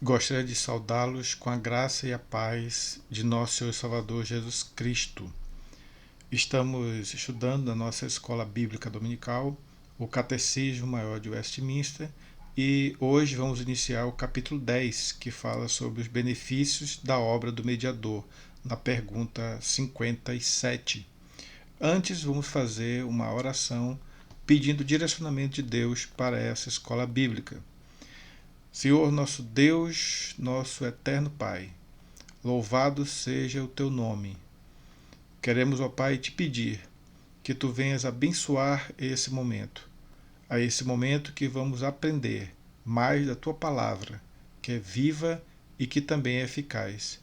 Gostaria de saudá-los com a graça e a paz de nosso Senhor e Salvador Jesus Cristo. Estamos estudando na nossa escola bíblica dominical o Catecismo Maior de Westminster e hoje vamos iniciar o capítulo 10, que fala sobre os benefícios da obra do mediador, na pergunta 57. Antes, vamos fazer uma oração pedindo direcionamento de Deus para essa escola bíblica. Senhor nosso Deus, nosso eterno Pai, louvado seja o teu nome. Queremos, ó Pai, te pedir que tu venhas abençoar esse momento, a esse momento que vamos aprender mais da tua palavra, que é viva e que também é eficaz.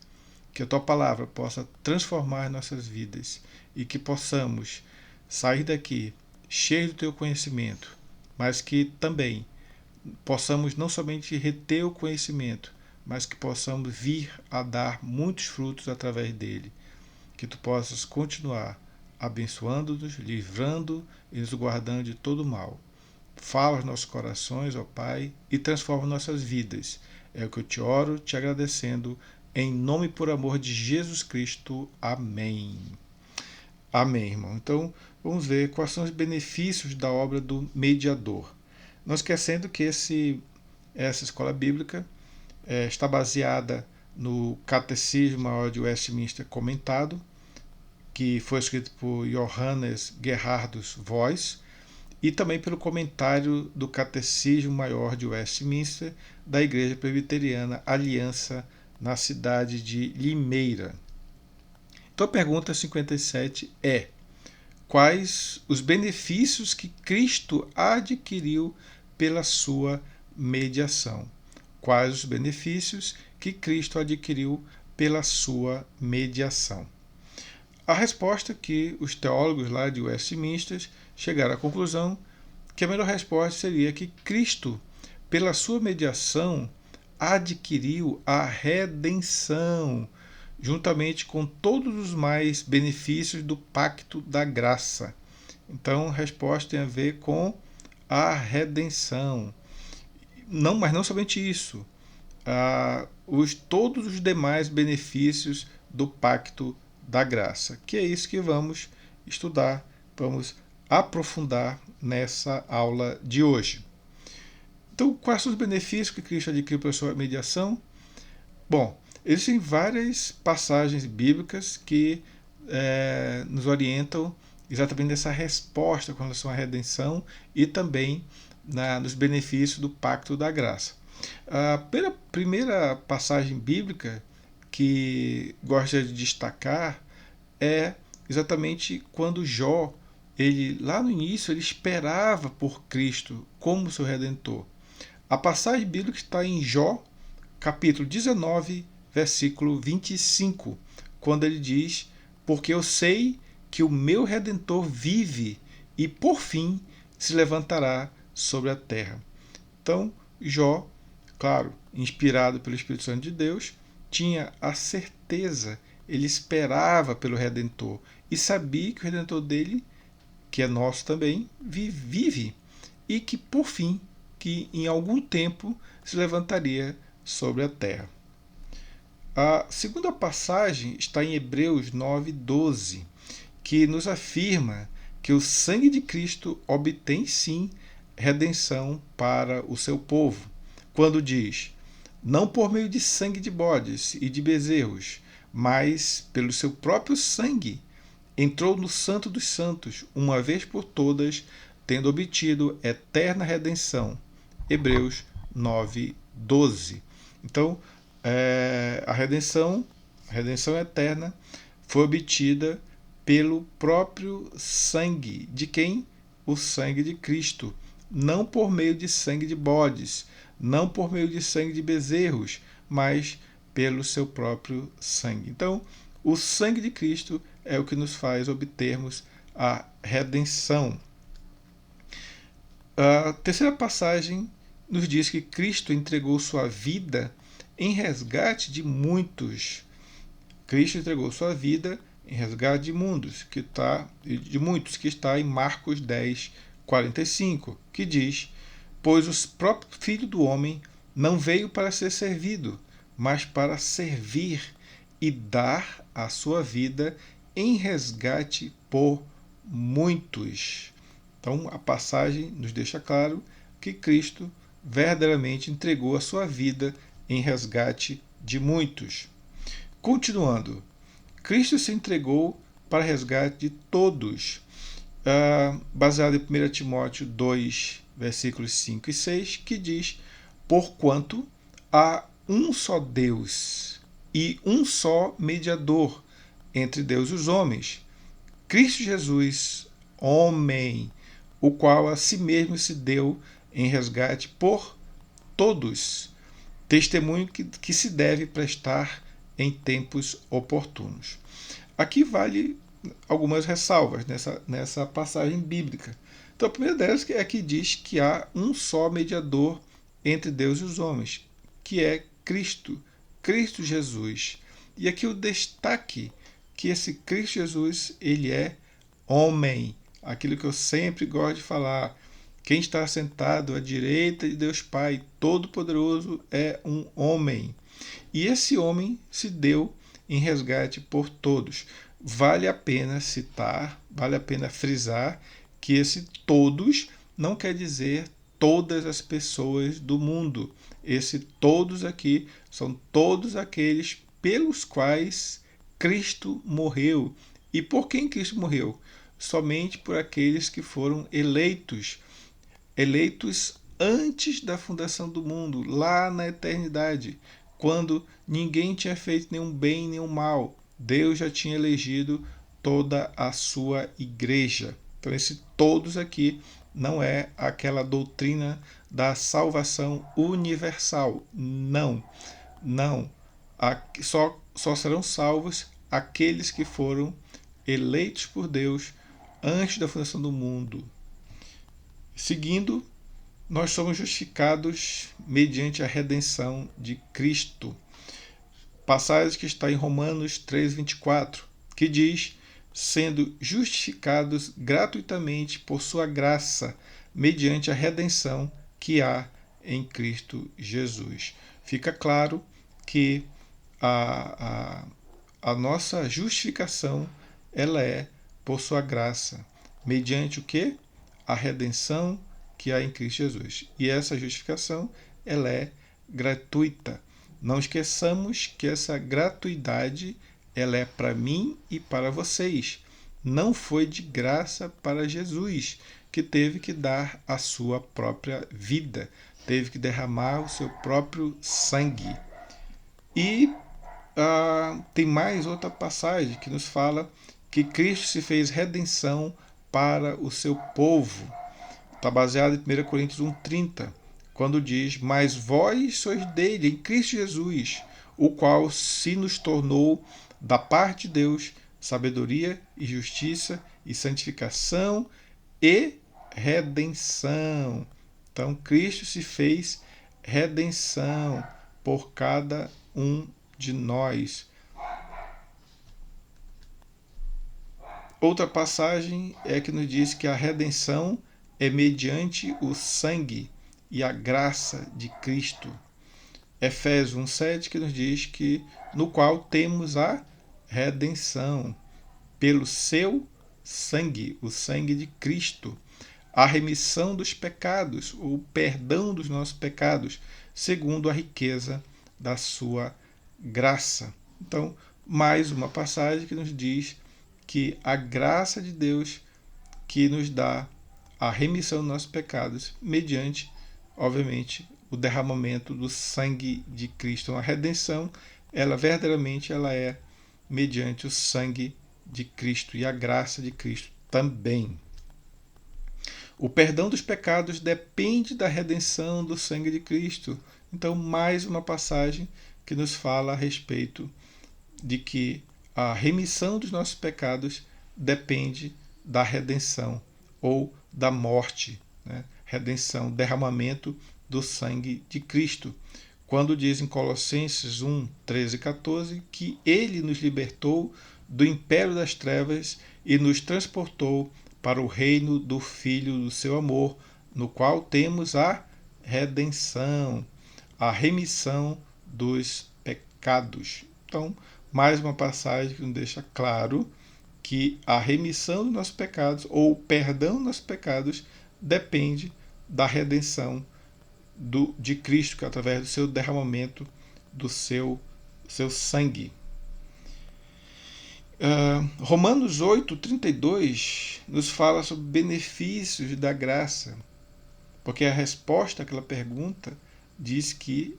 Que a tua palavra possa transformar nossas vidas e que possamos sair daqui cheios do teu conhecimento, mas que também possamos não somente reter o conhecimento, mas que possamos vir a dar muitos frutos através dele. Que tu possas continuar abençoando-nos, livrando e nos guardando de todo mal. Fala aos nossos corações, ó Pai, e transforma nossas vidas. É o que eu te oro, te agradecendo, em nome e por amor de Jesus Cristo. Amém. Amém, irmão. Então, vamos ver quais são os benefícios da obra do mediador. Não esquecendo que essa escola bíblica está baseada no Catecismo Maior de Westminster comentado, que foi escrito por Johannes Gerhardus Voss, e também pelo comentário do Catecismo Maior de Westminster da Igreja Presbiteriana Aliança, na cidade de Limeira. Então a pergunta 57 é: quais os benefícios que Cristo adquiriu pela sua mediação? Quais os benefícios que Cristo adquiriu pela sua mediação? A resposta que os teólogos lá de Westminster chegaram à conclusão que a melhor resposta seria que Cristo, pela sua mediação, adquiriu a redenção, juntamente com todos os mais benefícios do pacto da graça. Então, a resposta tem a ver com a redenção. Mas não somente isso. Todos os demais benefícios do pacto da graça, que é isso que vamos estudar, vamos aprofundar nessa aula de hoje. Então, quais são os benefícios que Cristo adquiriu pela sua mediação? Bom, existem várias passagens bíblicas que nos orientam exatamente nessa resposta com relação à redenção e também nos benefícios do pacto da graça. A primeira passagem bíblica que gosto de destacar é exatamente quando Jó, lá no início, ele esperava por Cristo como seu Redentor. A passagem bíblica está em Jó, capítulo 19, versículo 25, quando ele diz: porque eu sei que o meu Redentor vive e por fim se levantará sobre a terra. Então, Jó, claro, inspirado pelo Espírito Santo de Deus, tinha a certeza, ele esperava pelo Redentor e sabia que o Redentor dele, que é nosso também, vive e que por fim, que em algum tempo se levantaria sobre a terra. A segunda passagem está em Hebreus 9:12, que nos afirma que o sangue de Cristo obtém sim redenção para o seu povo, quando diz: não por meio de sangue de bodes e de bezerros, mas pelo seu próprio sangue entrou no Santo dos Santos, uma vez por todas, tendo obtido eterna redenção. Hebreus 9:12. Então, a redenção eterna foi obtida pelo próprio sangue. De quem? O sangue de Cristo. Não por meio de sangue de bodes, não por meio de sangue de bezerros, mas pelo seu próprio sangue. Então, o sangue de Cristo é o que nos faz obtermos a redenção. A terceira passagem nos diz que Cristo entregou sua vida em resgate de muitos. Cristo entregou sua vida em resgate de muitos, que está em Marcos 10:45, que diz: pois o próprio Filho do Homem Não veio para ser servido, mas para servir e dar a sua vida em resgate por muitos. Então, a passagem nos deixa claro que Cristo verdadeiramente entregou a sua vida em resgate de muitos. Continuando, Cristo se entregou para resgate de todos, baseado em 1 Timóteo 2, versículos 5 e 6, que diz: porquanto há um só Deus e um só mediador entre Deus e os homens, Cristo Jesus, homem, o qual a si mesmo se deu em resgate por todos, testemunho que se deve prestar em tempos oportunos. Aqui vale algumas ressalvas nessa passagem bíblica. Então, a primeira delas é que diz que há um só mediador entre Deus e os homens, que é Cristo, Cristo Jesus. E aqui o destaque que esse Cristo Jesus, ele é homem, aquilo que eu sempre gosto de falar. Quem está sentado à direita de Deus Pai Todo-Poderoso é um homem. E esse homem se deu em resgate por todos. Vale a pena citar, vale a pena frisar que esse todos não quer dizer todas as pessoas do mundo. Esse todos aqui são todos aqueles pelos quais Cristo morreu. E por quem Cristo morreu? Somente por aqueles que foram eleitos antes da fundação do mundo, lá na eternidade, quando ninguém tinha feito nenhum bem, nenhum mal. Deus já tinha elegido toda a sua igreja. Então, esse todos aqui não é aquela doutrina da salvação universal. Não, não. Só serão salvos aqueles que foram eleitos por Deus antes da fundação do mundo. Seguindo, nós somos justificados mediante a redenção de Cristo. Passagem que está em Romanos 3,24, que diz: sendo justificados gratuitamente por sua graça, mediante a redenção que há em Cristo Jesus. Fica claro que a nossa justificação ela é por sua graça, mediante o quê? A redenção que há em Cristo Jesus. E essa justificação ela é gratuita. Não esqueçamos que essa gratuidade ela é para mim e para vocês. Não foi de graça para Jesus, que teve que dar a sua própria vida, teve que derramar o seu próprio sangue. E tem mais outra passagem que nos fala que Cristo se fez redenção para o seu povo. Está baseado em 1 Coríntios 1,30, quando diz: mas vós sois dele, em Cristo Jesus, o qual se nos tornou da parte de Deus sabedoria e justiça e santificação e redenção. Então, Cristo se fez redenção por cada um de nós. Outra passagem é que nos diz que a redenção é mediante o sangue e a graça de Cristo. Efésios 1,7 que nos diz que no qual temos a redenção pelo seu sangue, o sangue de Cristo, a remissão dos pecados, o perdão dos nossos pecados, segundo a riqueza da sua graça. Então, mais uma passagem que nos diz que a graça de Deus que nos dá a remissão dos nossos pecados, mediante, obviamente, o derramamento do sangue de Cristo. A redenção, ela verdadeiramente ela é mediante o sangue de Cristo e a graça de Cristo também. O perdão dos pecados depende da redenção do sangue de Cristo. Então, mais uma passagem que nos fala a respeito de que a remissão dos nossos pecados depende da redenção ou da morte, né? Redenção, derramamento do sangue de Cristo. Quando diz em Colossenses 1, 13 e 14 que ele nos libertou do império das trevas e nos transportou para o reino do Filho do seu amor, no qual temos a redenção. a remissão dos pecados. Então, mais uma passagem que nos deixa claro que a remissão dos nossos pecados, ou o perdão dos nossos pecados, depende da redenção de Cristo, que é através do seu derramamento do seu sangue. Romanos 8:32 nos fala sobre benefícios da graça, porque a resposta àquela pergunta diz que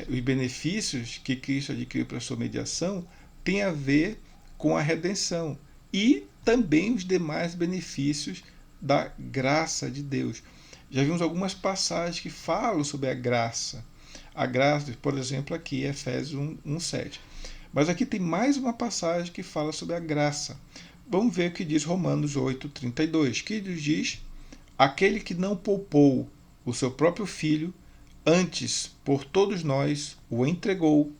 os benefícios que Cristo adquiriu para a sua mediação têm a ver com a redenção e também os demais benefícios da graça de Deus. Já vimos algumas passagens que falam sobre a graça. A graça, por exemplo, aqui, Efésios 1:7. Mas aqui tem mais uma passagem que fala sobre a graça. Vamos ver o que diz Romanos 8:32, que diz: aquele que não poupou o seu próprio filho, antes por todos nós o entregou,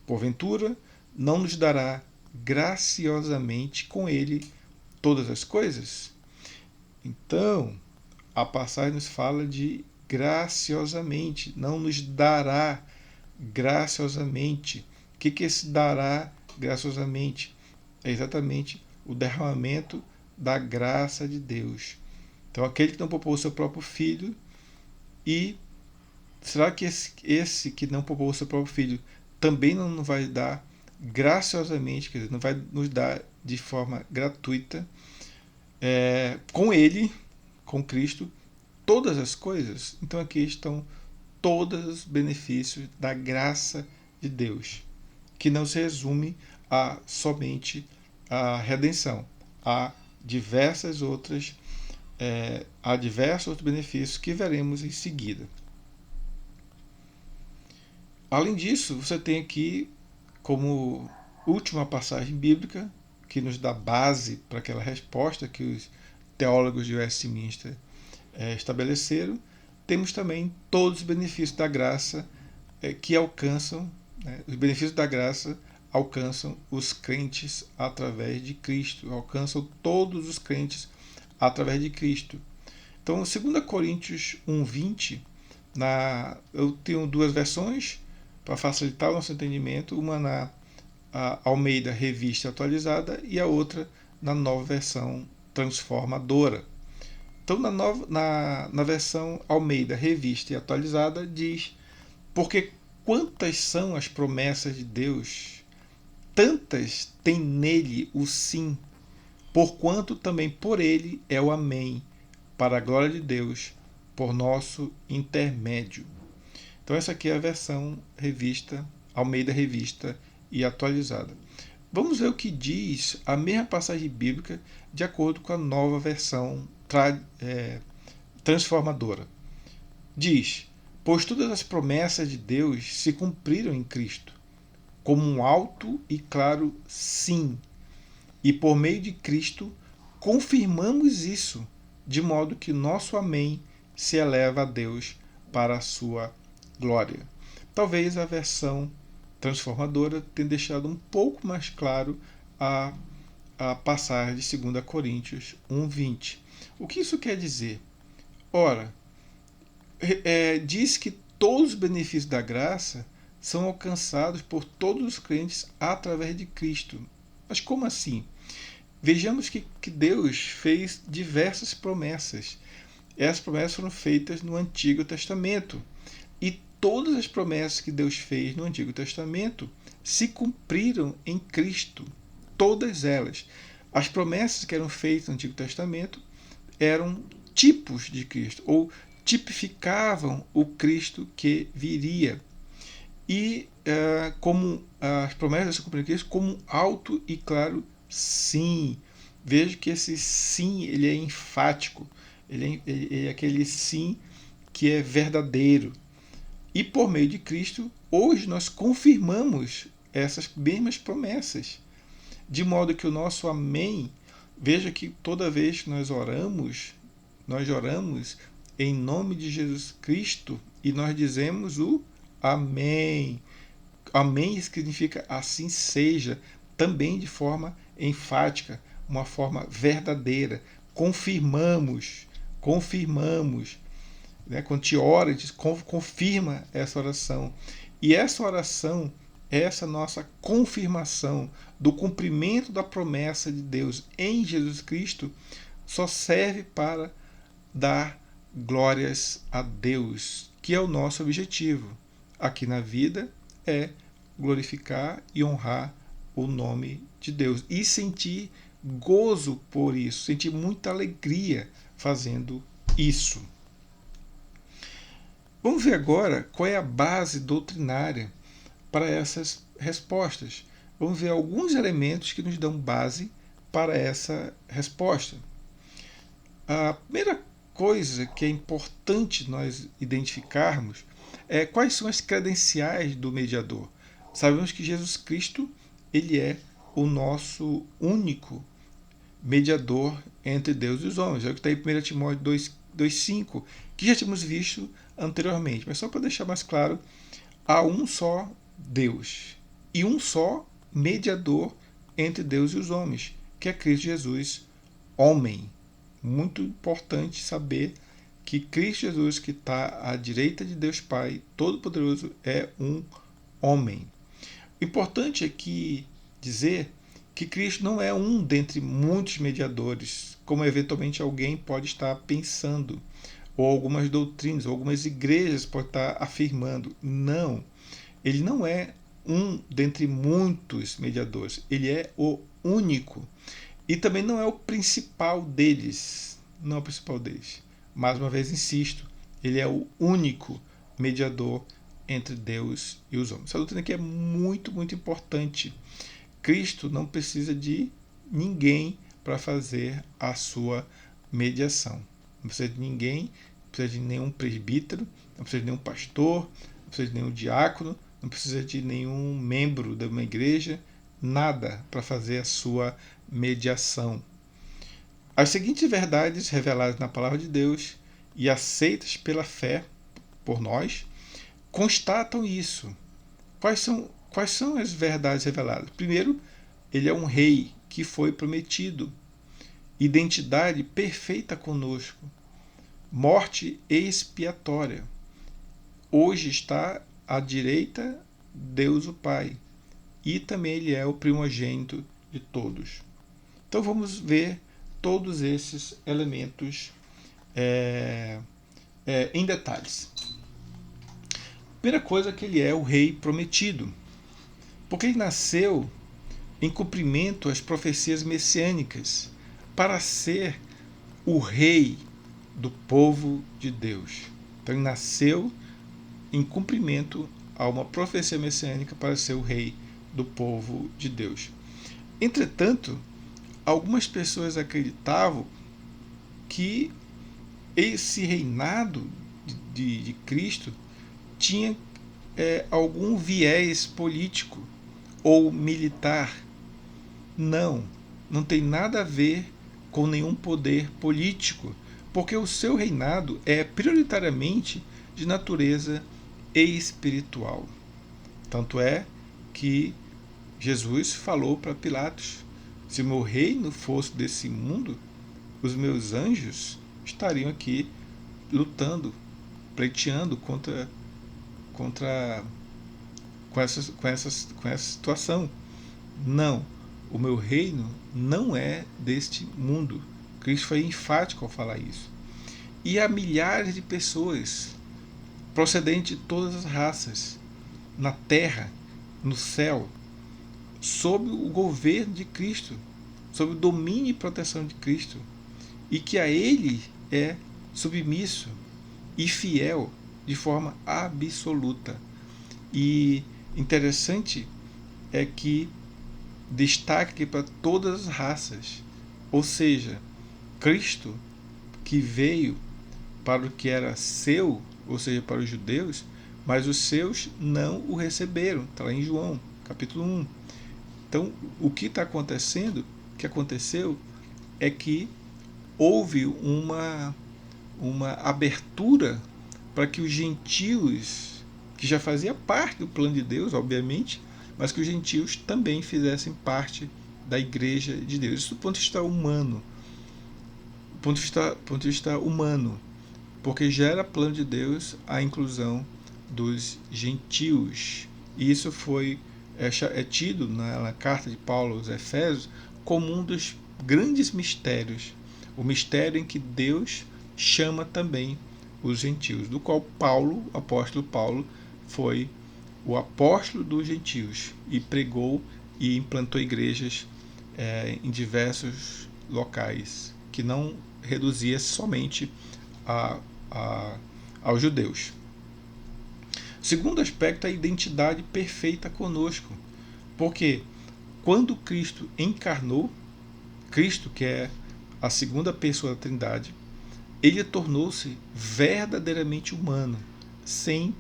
porventura não nos dará graciosamente com ele todas as coisas? Então, a passagem nos fala de graciosamente, não nos dará graciosamente. O que esse dará graciosamente? É exatamente o derramamento da graça de Deus. Então, aquele que não poupou o seu próprio filho, e será que esse que não poupou o seu próprio filho também não vai dar graciosamente, quer dizer, não vai nos dar de forma gratuita, com ele, com Cristo, todas as coisas? Então aqui estão todos os benefícios da graça de Deus, que não se resume a somente a redenção. Há diversos outros benefícios que veremos em seguida. Além disso, você tem aqui como última passagem bíblica que nos dá base para aquela resposta que os teólogos de Westminster estabeleceram. Temos também todos os benefícios da graça que alcançam, os benefícios da graça alcançam os crentes através de Cristo, alcançam todos os crentes através de Cristo. Então, 2 Coríntios 1:20, eu tenho duas versões para facilitar o nosso entendimento, uma na Almeida Revista Atualizada e a outra na Nova Versão Transformadora. Então, na versão Almeida Revista e Atualizada diz: porque quantas são as promessas de Deus, tantas tem nele o sim, porquanto também por ele é o amém, para a glória de Deus, por nosso intermédio. Então essa aqui é a versão revista, Almeida Revista e Atualizada. Vamos ver o que diz a mesma passagem bíblica de acordo com a nova versão transformadora. Diz: pois todas as promessas de Deus se cumpriram em Cristo, como um alto e claro sim, e por meio de Cristo confirmamos isso, de modo que nosso amém se eleva a Deus para a sua glória. Talvez a versão transformadora tenha deixado um pouco mais claro a passagem de 2 Coríntios 1:20. O que isso quer dizer? Ora, diz que todos os benefícios da graça são alcançados por todos os crentes através de Cristo. Mas como assim? Vejamos que Deus fez diversas promessas. Essas promessas foram feitas no Antigo Testamento. E todas as promessas que Deus fez no Antigo Testamento se cumpriram em Cristo. Todas elas. As promessas que eram feitas no Antigo Testamento eram tipos de Cristo, ou tipificavam o Cristo que viria. E como as promessas se cumpriram em Cristo, como um alto e claro sim. Veja que esse sim ele é enfático, ele é aquele sim que é verdadeiro. E por meio de Cristo, hoje nós confirmamos essas mesmas promessas, de modo que o nosso amém, veja que toda vez que nós oramos em nome de Jesus Cristo e nós dizemos o amém. Amém significa assim seja, também de forma enfática, uma forma verdadeira. Confirmamos. né? Quando te ora, te confirma essa oração. E essa oração, essa nossa confirmação do cumprimento da promessa de Deus em Jesus Cristo, só serve para dar glórias a Deus, que é o nosso objetivo aqui na vida, é glorificar e honrar o nome de Deus e sentir gozo por isso, sentir muita alegria fazendo isso. Vamos ver agora qual é a base doutrinária para essas respostas. Vamos ver alguns elementos que nos dão base para essa resposta. A primeira coisa que é importante nós identificarmos é quais são as credenciais do mediador. Sabemos que Jesus Cristo, ele é o nosso único mediador entre Deus e os homens. É o que está em 1 Timóteo 2,5, que já tínhamos visto anteriormente. Mas só para deixar mais claro, há um só Deus e um só mediador entre Deus e os homens, que é Cristo Jesus, homem. Muito importante saber que Cristo Jesus, que está à direita de Deus Pai Todo-Poderoso, é um homem. O importante aqui dizer que Cristo não é um dentre muitos mediadores, como eventualmente alguém pode estar pensando, ou algumas doutrinas, ou algumas igrejas podem estar afirmando. Não, ele não é um dentre muitos mediadores, ele é o único. E também não é o principal deles. Não é o principal deles. Mais uma vez insisto, ele é o único mediador entre Deus e os homens. Essa doutrina aqui é muito, muito importante. Cristo não precisa de ninguém para fazer a sua mediação. Não precisa de ninguém, não precisa de nenhum presbítero, não precisa de nenhum pastor, não precisa de nenhum diácono, não precisa de nenhum membro de uma igreja, nada para fazer a sua mediação. As seguintes verdades reveladas na palavra de Deus e aceitas pela fé por nós constatam isso. Quais são as verdades reveladas? Primeiro, ele é um rei que foi prometido. Identidade perfeita conosco. Morte expiatória. Hoje está à direita Deus o Pai. E também ele é o primogênito de todos. Então vamos ver todos esses elementos em detalhes. Primeira coisa, que ele é o rei prometido, porque ele nasceu em cumprimento às profecias messiânicas para ser o rei do povo de Deus. Então ele nasceu em cumprimento a uma profecia messiânica para ser o rei do povo de Deus. Entretanto, algumas pessoas acreditavam que esse reinado de Cristo tinha algum viés político ou militar. Não, não tem nada a ver com nenhum poder político, porque o seu reinado é prioritariamente de natureza espiritual. Tanto é que Jesus falou para Pilatos: se o meu reino fosse desse mundo, os meus anjos estariam aqui lutando, pleiteando com essa situação. Não, o meu reino não é deste mundo. Cristo foi enfático ao falar isso. E há milhares de pessoas procedentes de todas as raças, na terra, no céu, sob o governo de Cristo, sob o domínio e proteção de Cristo, e que a Ele é submisso e fiel de forma absoluta. E interessante é que destaque para todas as raças, ou seja, Cristo, que veio para o que era seu, ou seja, para os judeus, mas os seus não o receberam. Está lá em João, capítulo 1. Então, o que está acontecendo, o que aconteceu, é que houve uma abertura para que os gentios, que já fazia parte do plano de Deus, obviamente, mas que os gentios também fizessem parte da igreja de Deus. Isso do ponto de vista humano. Do ponto de vista humano. porque já era plano de Deus a inclusão dos gentios. E isso foi tido na carta de Paulo aos Efésios como um dos grandes mistérios, o mistério em que Deus chama também os gentios, do qual Paulo, o apóstolo Paulo, foi o apóstolo dos gentios e pregou e implantou igrejas em diversos locais, que não reduzia somente aos judeus. O segundo aspecto é a identidade perfeita conosco, porque quando Cristo encarnou, Cristo, que é a segunda pessoa da Trindade, ele tornou-se verdadeiramente humano, sem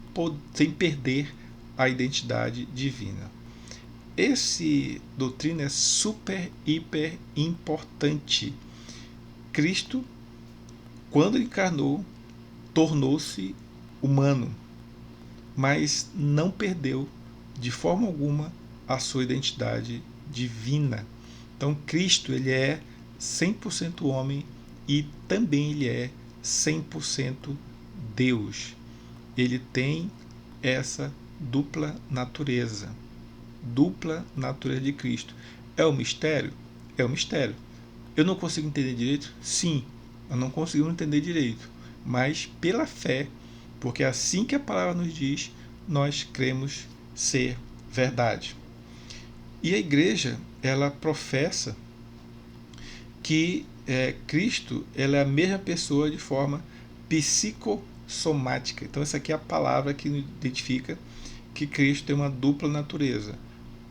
perder a identidade divina. Esse doutrina é super, hiper importante. Cristo, quando encarnou, tornou-se humano, mas não perdeu de forma alguma a sua identidade divina. Então Cristo, ele é 100% homem e também ele é 100% Deus. Ele tem essa dupla natureza de Cristo. É um mistério? É um mistério. Eu não consigo entender direito? Sim, eu não consigo entender direito, mas pela fé, porque assim que a palavra nos diz, nós cremos ser verdade. E a igreja, ela professa que Cristo, ela é a mesma pessoa de forma psicossomática. Então essa aqui é a palavra que identifica que Cristo tem uma dupla natureza.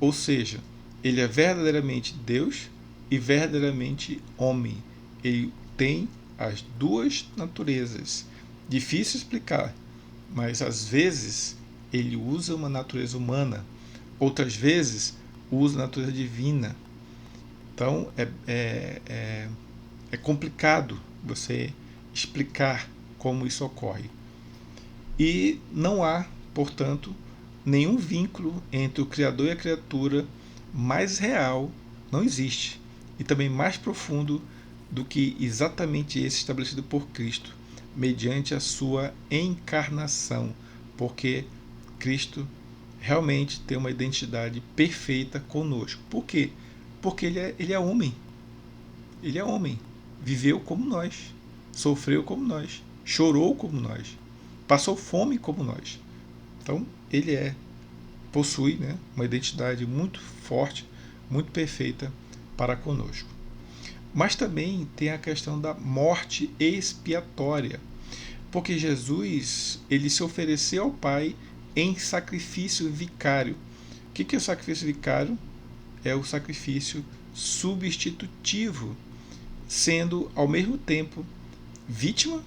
Ou seja, ele é verdadeiramente Deus e verdadeiramente homem. Ele tem as duas naturezas. Difícil explicar, mas às vezes ele usa uma natureza humana, outras vezes usa a natureza divina. Então é complicado você explicar como isso ocorre. E não há, portanto, nenhum vínculo entre o Criador e a criatura mais real, não existe, e também mais profundo do que exatamente esse estabelecido por Cristo, mediante a sua encarnação, porque Cristo realmente tem uma identidade perfeita conosco. Por quê? Porque ele é homem. Ele é homem. Viveu como nós. Sofreu como nós. Chorou como nós. Passou fome como nós. Então, ele possui, uma identidade muito forte, muito perfeita para conosco. Mas também tem a questão da morte expiatória, porque Jesus, ele se ofereceu ao Pai em sacrifício vicário. O que é o sacrifício vicário? É o sacrifício substitutivo, sendo ao mesmo tempo vítima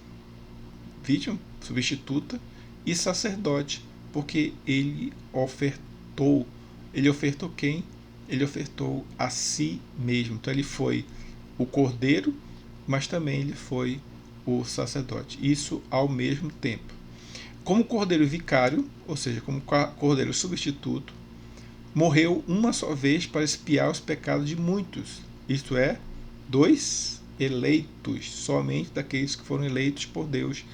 substituta, e sacerdote, porque ele ofertou. Ele ofertou quem? Ele ofertou a si mesmo. Então ele foi o cordeiro, mas também ele foi o sacerdote. Isso ao mesmo tempo. Como cordeiro vicário, ou seja, como cordeiro substituto, morreu uma só vez para expiar os pecados de muitos, isto é, dos eleitos, somente daqueles que foram eleitos por Deus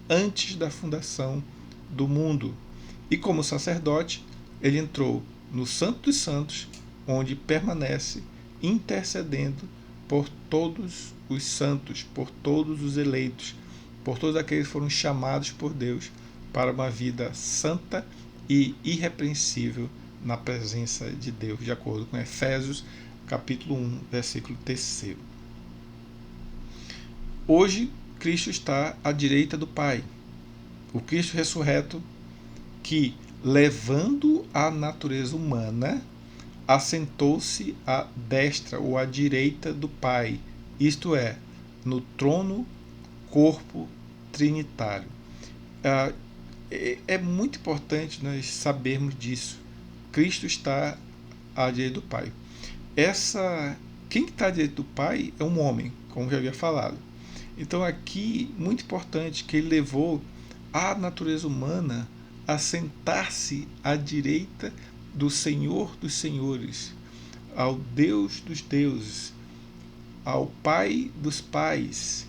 antes da fundação do mundo. E como sacerdote, ele entrou no Santo dos Santos, onde permanece intercedendo por todos os santos, por todos os eleitos, por todos aqueles que foram chamados por Deus para uma vida santa e irrepreensível na presença de Deus, de acordo com Efésios, capítulo 1, versículo 3. Hoje, Cristo está à direita do Pai. O Cristo ressurreto, que, levando a natureza humana, assentou-se à destra ou à direita do Pai, isto é, no trono, corpo trinitário. É muito importante nós sabermos disso. Cristo está à direita do Pai. Quem está à direita do Pai é um homem, como já havia falado. Então aqui, muito importante, que ele levou a natureza humana a sentar-se à direita do Senhor dos Senhores, ao Deus dos deuses, ao Pai dos pais,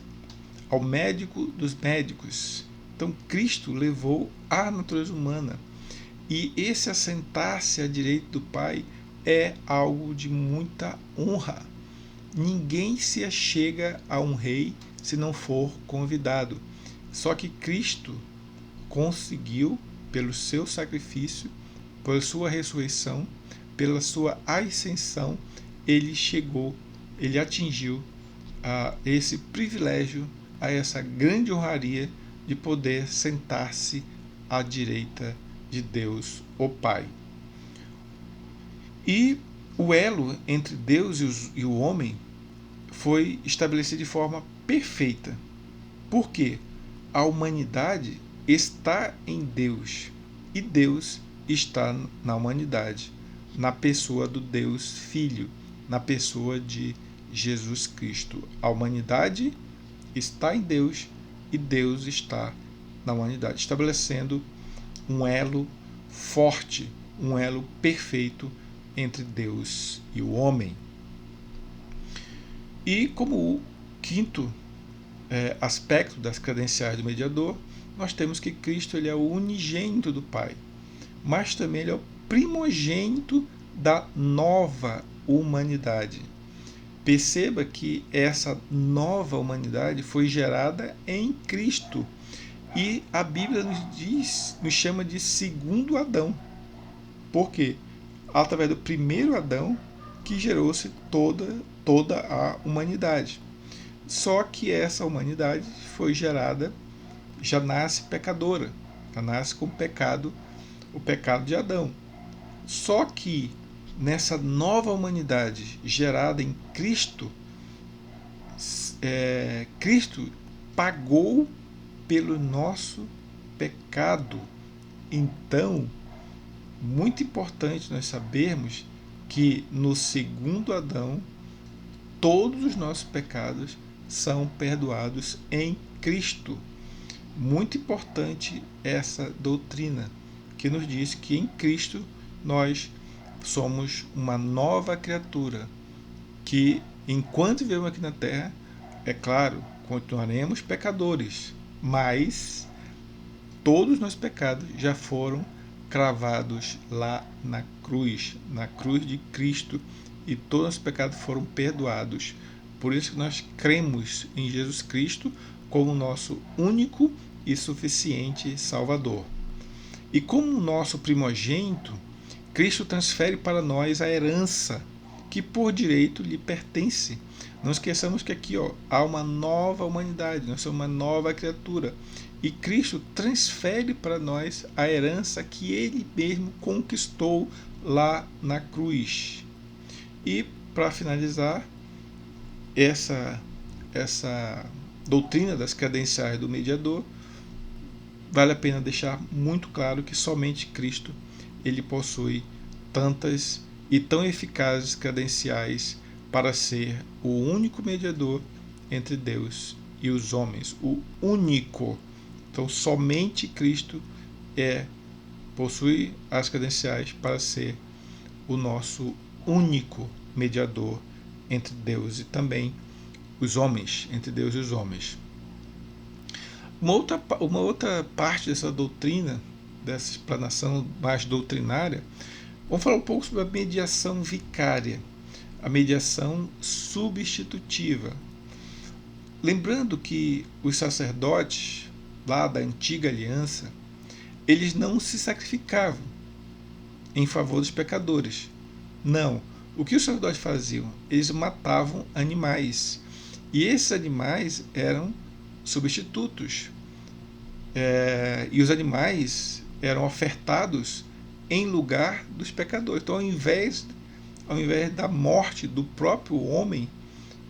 ao médico dos médicos. Então Cristo levou a natureza humana. E esse assentar-se à direita do Pai é algo de muita honra. Ninguém se achega a um rei se não for convidado. Só que Cristo conseguiu, pelo seu sacrifício, pela sua ressurreição, pela sua ascensão, ele atingiu a esse privilégio, a essa grande honraria de poder sentar-se à direita de Deus, o Pai. E o elo entre Deus e o homem foi estabelecido de forma perfeita. Por quê? A humanidade está em Deus e Deus está na humanidade, na pessoa do Deus Filho, na pessoa de Jesus Cristo. A humanidade está em Deus e Deus está na humanidade, estabelecendo um elo forte, um elo perfeito entre Deus e o homem. E como o quinto aspecto das credenciais do mediador, nós temos que Cristo ele é o unigênito do Pai, mas também ele é o primogênito da nova humanidade. Perceba que essa nova humanidade foi gerada em Cristo. E a Bíblia nos chama de segundo Adão. Por quê? Através do primeiro Adão que gerou-se toda a humanidade. Só que essa humanidade foi gerada, já nasce pecadora, já nasce com o pecado de Adão. Só que nessa nova humanidade gerada em Cristo, Cristo pagou pelo nosso pecado. Então, muito importante nós sabermos que no segundo Adão, todos os nossos pecados são perdoados em Cristo. Muito importante essa doutrina, que nos diz que em Cristo nós somos uma nova criatura, que enquanto vivemos aqui na Terra, é claro, continuaremos pecadores, mas todos os nossos pecados já foram cravados lá na cruz de Cristo, e todos os pecados foram perdoados. Por isso que nós cremos em Jesus Cristo como nosso único e suficiente Salvador. E como nosso primogênito, Cristo transfere para nós a herança que por direito lhe pertence. Não esqueçamos que aqui há uma nova humanidade, nós somos uma nova criatura. E Cristo transfere para nós a herança que ele mesmo conquistou lá na cruz. E, para finalizar, essa doutrina das credenciais do mediador, vale a pena deixar muito claro que somente Cristo ele possui tantas e tão eficazes credenciais para ser o único mediador entre Deus e os homens, o único. Então, somente Cristo possui as credenciais para ser o nosso único mediador entre Deus e também os homens, entre Deus e os homens. Uma outra parte dessa doutrina, dessa explanação mais doutrinária, vamos falar um pouco sobre a mediação vicária, a mediação substitutiva. Lembrando que os sacerdotes lá da antiga aliança, eles não se sacrificavam em favor dos pecadores. Não. O que os sacerdotes faziam? Eles matavam animais. E esses animais eram substitutos. E os animais eram ofertados em lugar dos pecadores. Então, ao invés da morte do próprio homem,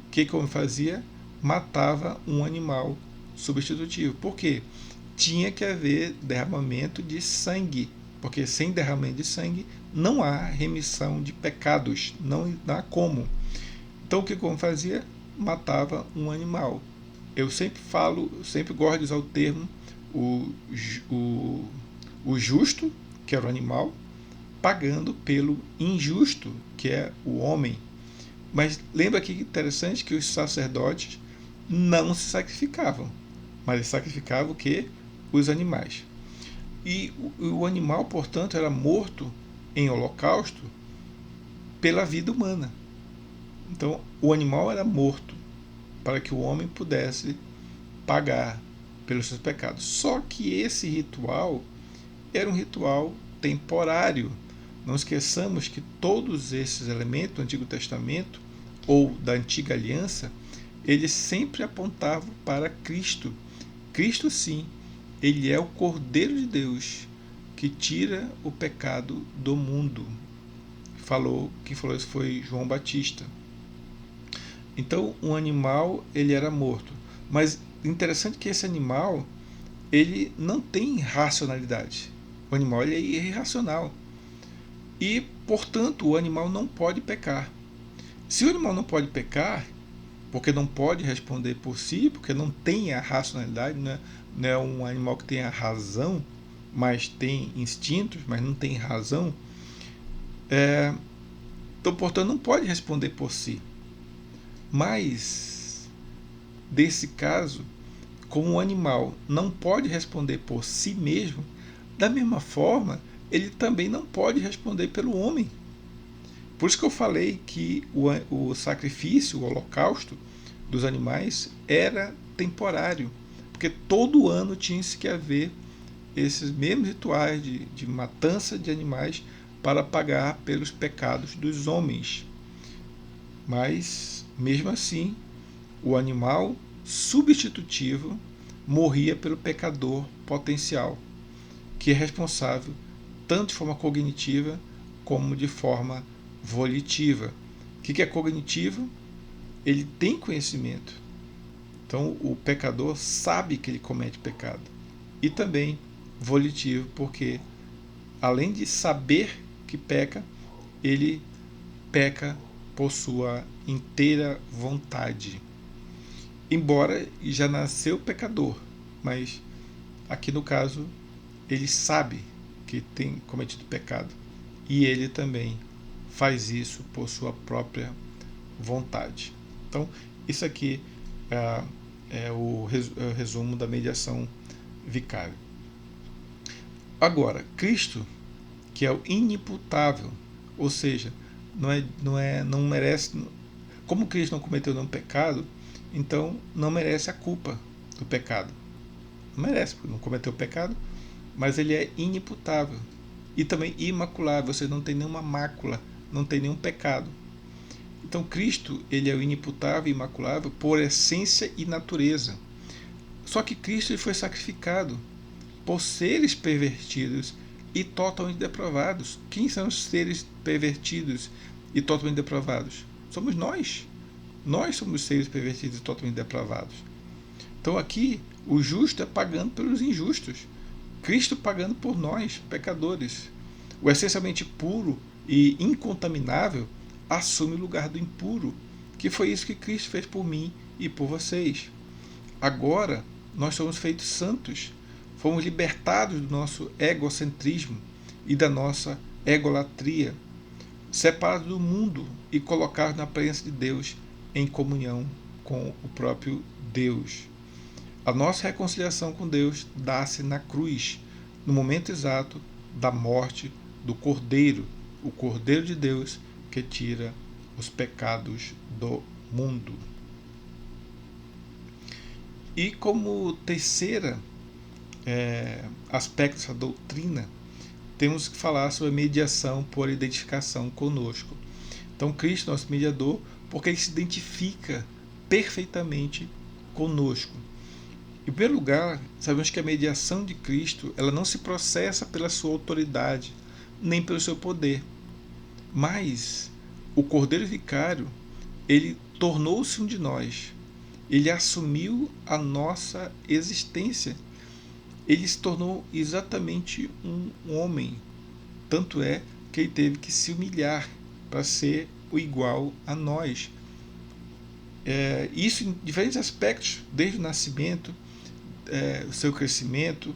o que o homem fazia? Matava um animal substitutivo. Por quê? Tinha que haver derramamento de sangue, porque sem derramamento de sangue não há remissão de pecados, não há como. Então o que o homem fazia? Matava um animal. Eu sempre gosto de usar o termo o justo, que era o animal, pagando pelo injusto, que é o homem. Mas lembra aqui que interessante que os sacerdotes não se sacrificavam, mas eles sacrificavam o quê? Os animais. E o animal, portanto, era morto em holocausto pela vida humana. Então, o animal era morto para que o homem pudesse pagar pelos seus pecados. Só que esse ritual era um ritual temporário. Não esqueçamos que todos esses elementos do Antigo Testamento ou da Antiga Aliança, eles sempre apontavam para Cristo. Cristo, sim, ele é o Cordeiro de Deus que tira o pecado do mundo. Quem falou isso foi João Batista. Então, um animal, ele era morto. Mas interessante que esse animal, ele não tem racionalidade. O animal, ele é irracional. E, portanto, o animal não pode pecar. Se o animal não pode pecar, porque não pode responder por si, porque não tem a racionalidade, não é um animal que tem a razão, mas tem instintos, mas não tem razão, então, portanto, não pode responder por si. Mas, desse caso, como o animal não pode responder por si mesmo, da mesma forma, ele também não pode responder pelo homem. Por isso que eu falei que o sacrifício, o holocausto dos animais era temporário, porque todo ano tinha-se que haver esses mesmos rituais de matança de animais para pagar pelos pecados dos homens. Mas, mesmo assim, o animal substitutivo morria pelo pecador potencial, que é responsável tanto de forma cognitiva como de forma volitiva. O que é cognitivo? Ele tem conhecimento. Então o pecador sabe que ele comete pecado. E também volitivo, porque além de saber que peca, ele peca por sua inteira vontade. Embora já nasceu pecador, mas aqui no caso ele sabe que tem cometido pecado e ele também faz isso por sua própria vontade. Então, isso aqui é o resumo da mediação vicária. Agora, Cristo, que é o inimputável, ou seja, não merece, como Cristo não cometeu nenhum pecado, então não merece a culpa do pecado. Não merece, porque não cometeu pecado, mas ele é inimputável e também imaculável, você não tem nenhuma mácula, não tem nenhum pecado. Então Cristo, ele é o inimputável e imaculável por essência e natureza. Só que Cristo ele foi sacrificado por seres pervertidos e totalmente depravados. Quem são os seres pervertidos e totalmente depravados? Somos nós. Nós somos seres pervertidos e totalmente depravados. Então aqui, o justo é pagando pelos injustos. Cristo pagando por nós, pecadores. O essencialmente puro e incontaminável assume o lugar do impuro, que foi isso que Cristo fez por mim e por vocês. Agora, nós somos feitos santos, fomos libertados do nosso egocentrismo e da nossa egolatria, separados do mundo e colocados na presença de Deus em comunhão com o próprio Deus. A nossa reconciliação com Deus dá-se na cruz, no momento exato da morte do Cordeiro, o Cordeiro de Deus que tira os pecados do mundo. E como terceira aspecto dessa doutrina, temos que falar sobre a mediação por identificação conosco. Então Cristo é nosso mediador porque ele se identifica perfeitamente conosco. Em primeiro lugar, sabemos que a mediação de Cristo ela não se processa pela sua autoridade, nem pelo seu poder. Mas o Cordeiro Vicário, ele tornou-se um de nós. Ele assumiu a nossa existência. Ele se tornou exatamente um homem. Tanto é que ele teve que se humilhar para ser o igual a nós. Isso em diferentes aspectos, desde o nascimento, o seu crescimento,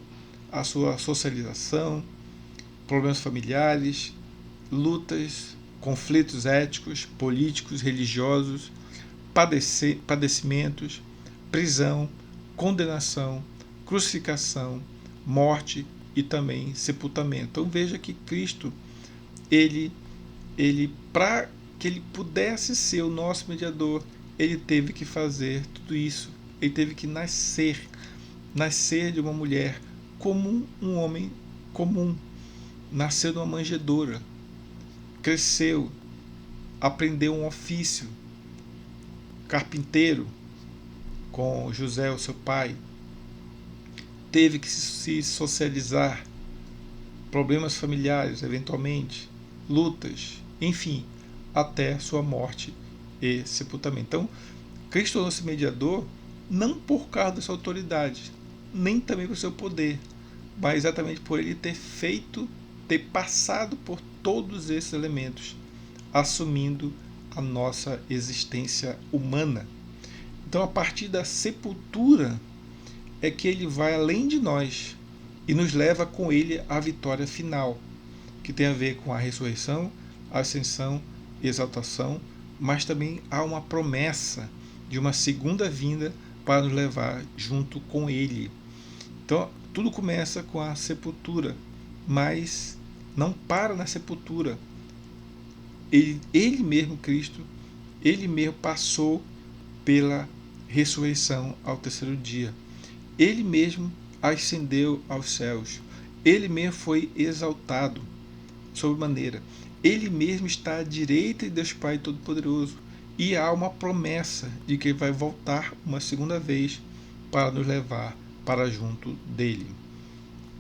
a sua socialização, problemas familiares, lutas, conflitos éticos, políticos, religiosos, padecimentos, prisão, condenação, crucificação, morte e também sepultamento. Então veja que Cristo, ele para que ele pudesse ser o nosso mediador, ele teve que fazer tudo isso. Ele teve que nascer de uma mulher comum, um homem comum. Nasceu numa manjedoura, cresceu, aprendeu um ofício, carpinteiro, com José, o seu pai, teve que se socializar, problemas familiares, eventualmente, lutas, enfim, até sua morte e sepultamento. Então, Cristo tornou-se mediador não por causa da sua autoridade, nem também por seu poder, mas exatamente por ele ter passado por todos esses elementos, assumindo a nossa existência humana. Então, a partir da sepultura é que ele vai além de nós e nos leva com ele à vitória final, que tem a ver com a ressurreição, a ascensão, exaltação, mas também há uma promessa de uma segunda vinda para nos levar junto com ele. Então, tudo começa com a sepultura, mas não para na sepultura. Ele mesmo, Cristo, ele mesmo passou pela ressurreição ao terceiro dia. Ele mesmo ascendeu aos céus. Ele mesmo foi exaltado sobremaneira. Ele mesmo está à direita de Deus Pai Todo-Poderoso. E há uma promessa de que ele vai voltar uma segunda vez para nos levar para junto dele.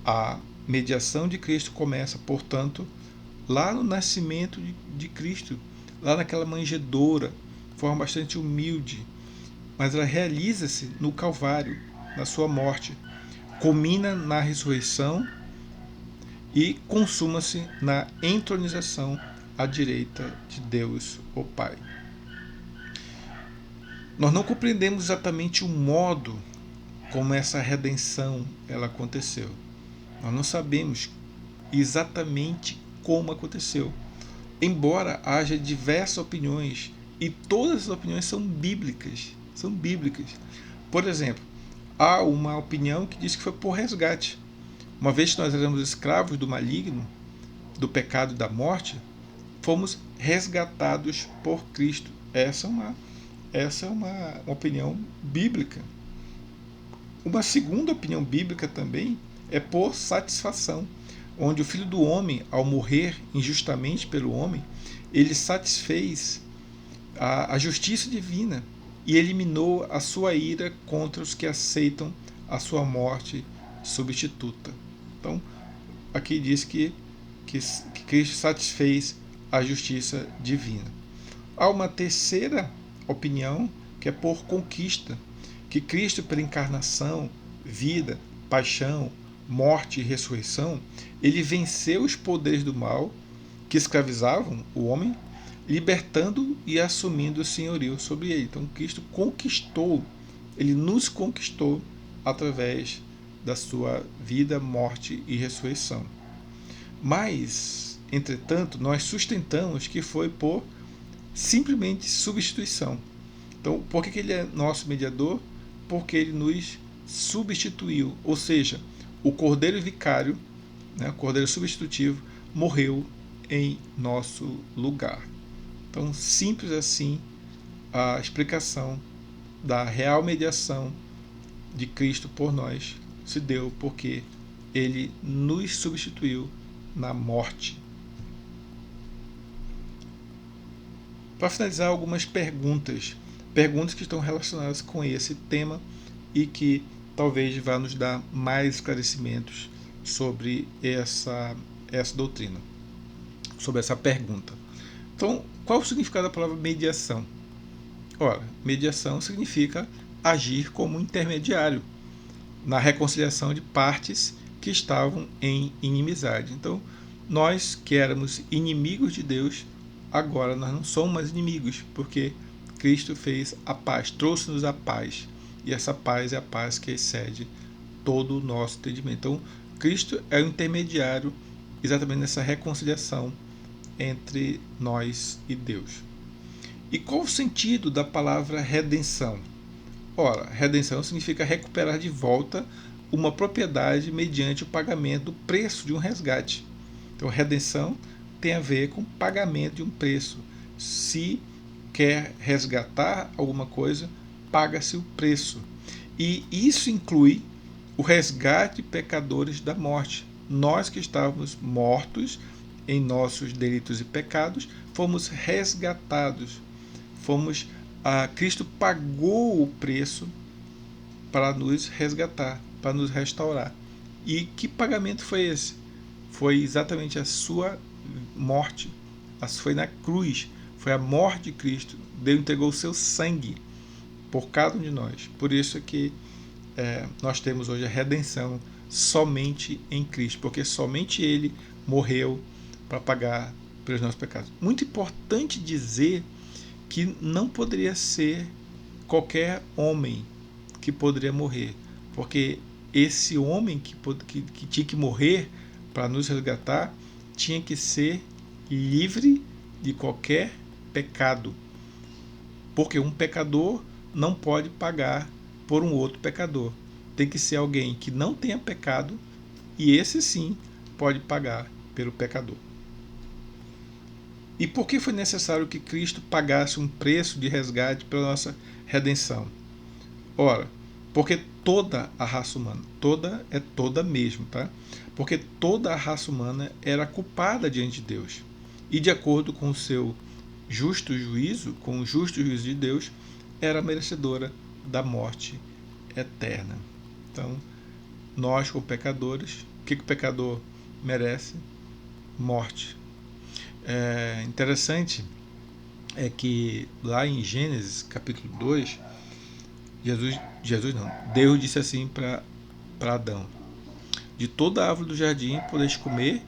A mediação de Cristo começa, portanto, lá no nascimento de Cristo, lá naquela manjedoura, de forma bastante humilde, mas ela realiza-se no Calvário, na sua morte, culmina na ressurreição e consuma-se na entronização à direita de Deus, o Pai. Nós não compreendemos exatamente o modo como essa redenção ela aconteceu. Nós não sabemos exatamente como aconteceu, embora haja diversas opiniões, e todas as opiniões são bíblicas. Por exemplo, há uma opinião que diz que foi por resgate. Uma vez que nós éramos escravos do maligno, do pecado e da morte, fomos resgatados por Cristo. Essa é uma opinião bíblica. Uma segunda opinião bíblica também é por satisfação, onde o Filho do Homem, ao morrer injustamente pelo homem, ele satisfez a justiça divina e eliminou a sua ira contra os que aceitam a sua morte substituta. Então, aqui diz que Cristo satisfez a justiça divina. Há uma terceira opinião que é por conquista, que Cristo, pela encarnação, vida, paixão, morte e ressurreição, ele venceu os poderes do mal que escravizavam o homem, libertando e assumindo o senhorio sobre ele. Então Cristo conquistou, ele nos conquistou através da sua vida, morte e ressurreição. Mas, entretanto, nós sustentamos que foi por simplesmente substituição. Então, por que ele é nosso mediador? Porque ele nos substituiu, ou seja, o Cordeiro Vicário, o Cordeiro Substitutivo, morreu em nosso lugar. Então, simples assim, a explicação da real mediação de Cristo por nós se deu porque ele nos substituiu na morte. Para finalizar, algumas perguntas que estão relacionadas com esse tema e que talvez vá nos dar mais esclarecimentos sobre essa doutrina, sobre essa pergunta. Então, qual o significado da palavra mediação? Ora, mediação significa agir como intermediário na reconciliação de partes que estavam em inimizade. Então, nós que éramos inimigos de Deus, agora nós não somos mais inimigos, porque Cristo fez a paz, trouxe-nos a paz. E essa paz é a paz que excede todo o nosso entendimento. Então, Cristo é o intermediário exatamente nessa reconciliação entre nós e Deus. E qual o sentido da palavra redenção? Ora, redenção significa recuperar de volta uma propriedade mediante o pagamento do preço de um resgate. Então, redenção tem a ver com pagamento de um preço. Se quer resgatar alguma coisa, paga-se o preço. E isso inclui o resgate de pecadores da morte. Nós que estávamos mortos em nossos delitos e pecados, fomos resgatados. Cristo pagou o preço para nos resgatar, para nos restaurar. E que pagamento foi esse? Foi exatamente a sua morte. Foi na cruz. Foi a morte de Cristo. Deus entregou o seu sangue por cada um de nós. Por isso que nós temos hoje a redenção somente em Cristo, porque somente Ele morreu para pagar pelos nossos pecados. Muito importante dizer que não poderia ser qualquer homem que poderia morrer, porque esse homem que tinha que morrer para nos resgatar tinha que ser livre de qualquer pecado, porque um pecador não pode pagar por um outro pecador. Tem que ser alguém que não tenha pecado, e esse sim pode pagar pelo pecador. E por que foi necessário que Cristo pagasse um preço de resgate pela nossa redenção? Ora, porque toda a raça humana, toda é toda mesmo, tá? Porque toda a raça humana era culpada diante de Deus. E de acordo com o seu justo juízo, com o justo juízo de Deus, era merecedora da morte eterna. Então, nós como pecadores, o que o pecador merece? Morte. Interessante é que lá em Gênesis capítulo 2, Deus disse assim para Adão: de toda a árvore do jardim podeis comer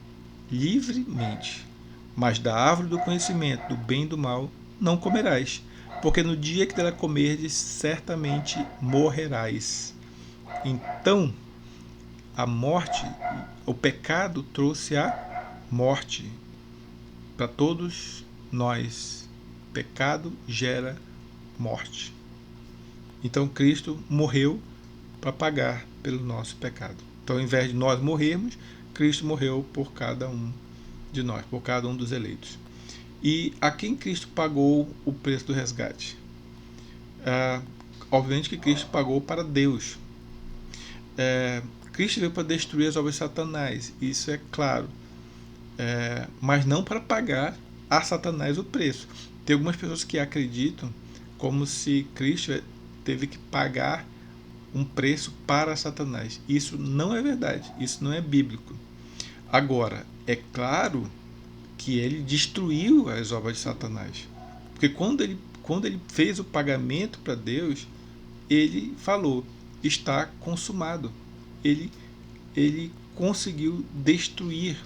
livremente, mas da árvore do conhecimento do bem e do mal não comerás, porque no dia que dela comerdes certamente morrerás. Então, a morte, o pecado trouxe a morte para todos nós. Pecado gera morte. Então Cristo morreu para pagar pelo nosso pecado. Então, ao invés de nós morrermos, Cristo morreu por cada um de nós, por cada um dos eleitos. E a quem Cristo pagou o preço do resgate? Obviamente que Cristo pagou para Deus. Cristo veio para destruir as obras de Satanás, isso é claro. Mas não para pagar a Satanás o preço. Tem algumas pessoas que acreditam como se Cristo teve que pagar um preço para Satanás. Isso não é verdade, isso não é bíblico. Agora, é claro que ele destruiu as obras de Satanás. Porque quando ele fez o pagamento para Deus, ele falou: está consumado. Ele conseguiu destruir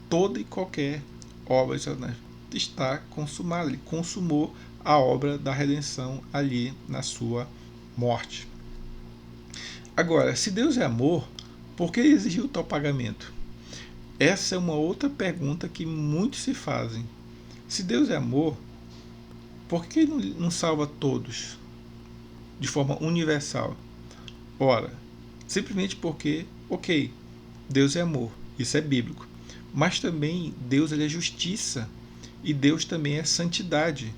toda e qualquer obra de Satanás. Está consumado. Ele consumou a obra da redenção ali na sua morte. Agora, se Deus é amor, por que exigiu tal pagamento? Essa é uma outra pergunta que muitos se fazem. Se Deus é amor, por que não salva todos de forma universal? Ora, simplesmente porque, ok, Deus é amor, isso é bíblico. Mas também Deus é justiça e Deus também é santidade.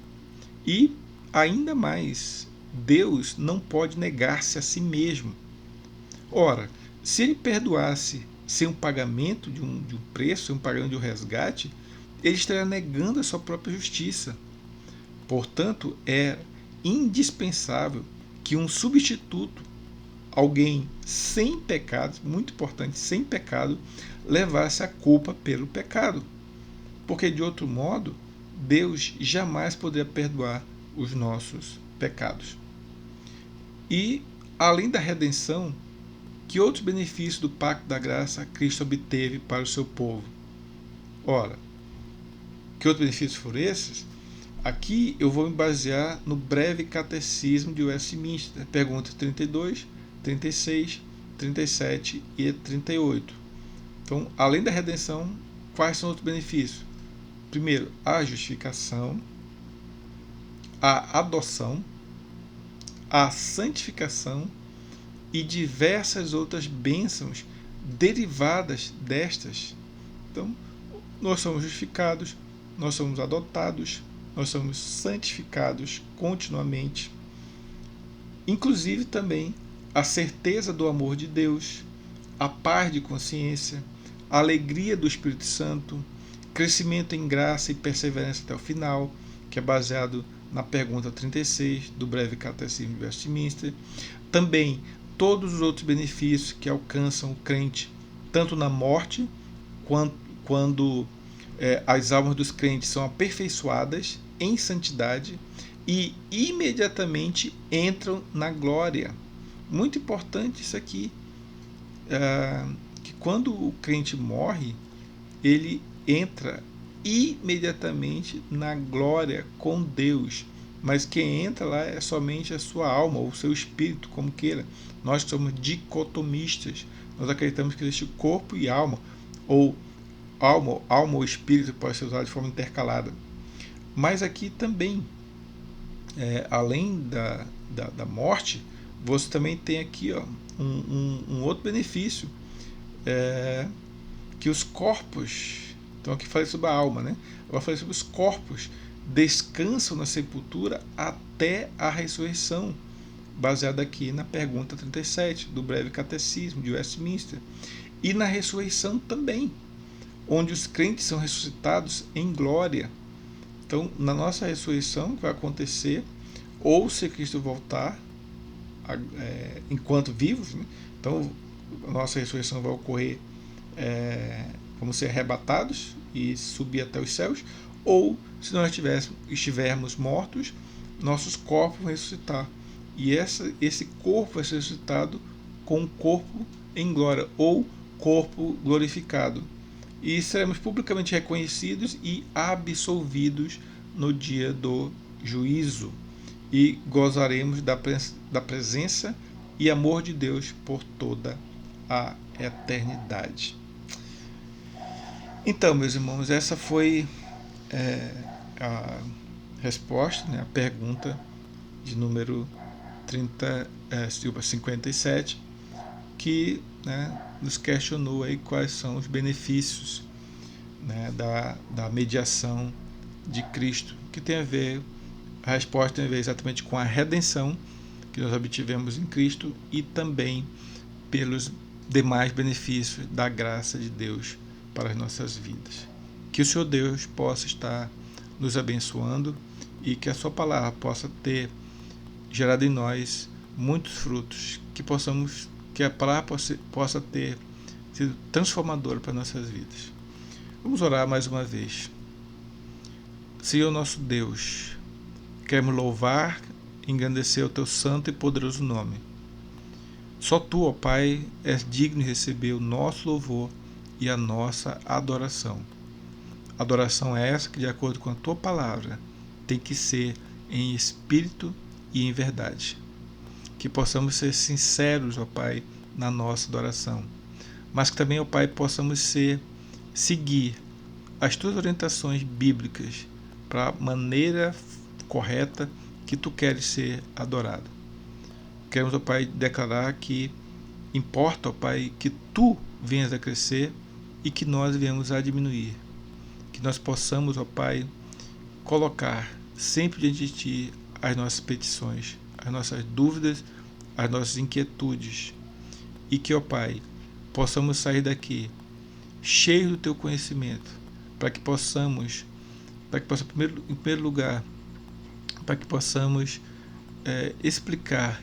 E, ainda mais, Deus não pode negar-se a si mesmo. Ora, se ele perdoasse sem um pagamento de um preço, sem um pagamento de um resgate, ele estaria negando a sua própria justiça. Portanto, é indispensável que um substituto, alguém sem pecado, muito importante, sem pecado, levasse a culpa pelo pecado. Porque, de outro modo, Deus jamais poderia perdoar os nossos pecados. E, além da redenção, que outros benefícios do Pacto da Graça Cristo obteve para o seu povo? Ora, que outros benefícios foram esses? Aqui eu vou me basear no breve catecismo de Westminster, perguntas 32, 36, 37 e 38. Então, além da redenção, quais são outros benefícios? Primeiro, a justificação, a adoção, a santificação e diversas outras bênçãos derivadas destas. Então, nós somos justificados, nós somos adotados, nós somos santificados continuamente. Inclusive também a certeza do amor de Deus, a paz de consciência, a alegria do Espírito Santo, crescimento em graça e perseverança até o final, que é baseado na pergunta 36 do breve catecismo de Westminster. Também todos os outros benefícios que alcançam o crente, tanto na morte, quando as almas dos crentes são aperfeiçoadas em santidade e imediatamente entram na glória. Muito importante isso aqui, que quando o crente morre, ele entra imediatamente na glória com Deus. Mas quem entra lá é somente a sua alma, ou o seu espírito, como queira. Nós somos dicotomistas. Nós acreditamos que existe corpo e alma, ou alma ou espírito pode ser usado de forma intercalada. Mas aqui também, além da morte, você também tem aqui um outro benefício, que os corpos, então aqui falei sobre a alma, né? Agora falei sobre os corpos, descansam na sepultura até a ressurreição, baseado aqui na pergunta 37 do breve catecismo de Westminster. E na ressurreição também, onde os crentes são ressuscitados em glória. Então, na nossa ressurreição, que vai acontecer, ou se Cristo voltar, enquanto vivos, né? Então a nossa ressurreição vai ocorrer, vamos ser arrebatados e subir até os céus, ou se nós estivermos mortos, nossos corpos vão ressuscitar, e esse corpo vai ser ressuscitado com o corpo em glória, ou corpo glorificado, e seremos publicamente reconhecidos e absolvidos no dia do juízo, e gozaremos da presença e amor de Deus por toda a eternidade. Então, meus irmãos, essa foi a resposta, né, a pergunta de número 57, que, né, nos questionou aí quais são os benefícios, né, da mediação de Cristo, que tem a ver, a resposta tem a ver exatamente com a redenção que nós obtivemos em Cristo e também pelos demais benefícios da graça de Deus para as nossas vidas. Que o Senhor Deus possa estar nos abençoando e que a sua palavra possa ter gerado em nós muitos frutos, que a palavra possa ter sido transformadora para nossas vidas. Vamos orar mais uma vez. Senhor nosso Deus, queremos louvar e engrandecer o teu santo e poderoso nome. Só tu, ó Pai, és digno de receber o nosso louvor e a nossa adoração. Adoração é essa que, de acordo com a tua palavra, tem que ser em espírito e em verdade. Que possamos ser sinceros, ó Pai, na nossa adoração. Mas que também, ó Pai, possamos seguir as tuas orientações bíblicas para a maneira correta que tu queres ser adorado. Queremos, ó Pai, declarar que importa, ó Pai, que tu venhas a crescer e que nós venhamos a diminuir. Que nós possamos, ó Pai, colocar sempre diante de ti as nossas petições, as nossas dúvidas, as nossas inquietudes. E que, ó Pai, possamos sair daqui cheios do teu conhecimento, para que possamos, em primeiro lugar, para que possamos explicar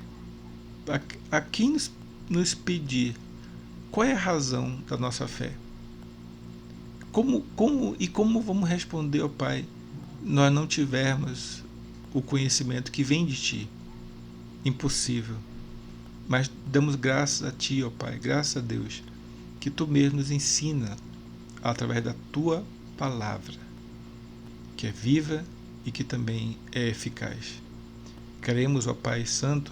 a quem nos pedir qual é a razão da nossa fé. Como vamos responder, ó Pai, nós não tivermos o conhecimento que vem de Ti? Impossível. Mas damos graças a Ti, ó Pai, graças a Deus, que Tu mesmo nos ensina através da Tua palavra, que é viva e que também é eficaz. Queremos, ó Pai Santo,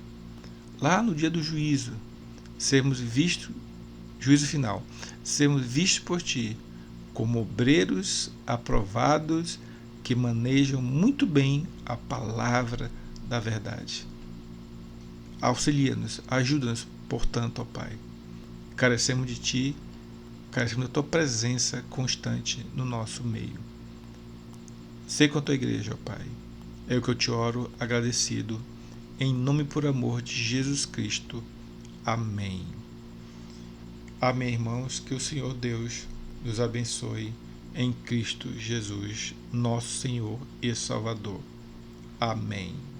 lá no dia do juízo, sermos vistos, juízo final, sermos vistos por Ti como obreiros aprovados que manejam muito bem a palavra da verdade. Auxilia-nos, ajuda-nos, portanto, ó Pai. Carecemos de Ti, carecemos da Tua presença constante no nosso meio. Sei com a Tua igreja, ó Pai. É o que eu te oro, agradecido, em nome e por amor de Jesus Cristo. Amém. Amém, irmãos. Que o Senhor Deus nos abençoe em Cristo Jesus, nosso Senhor e Salvador. Amém.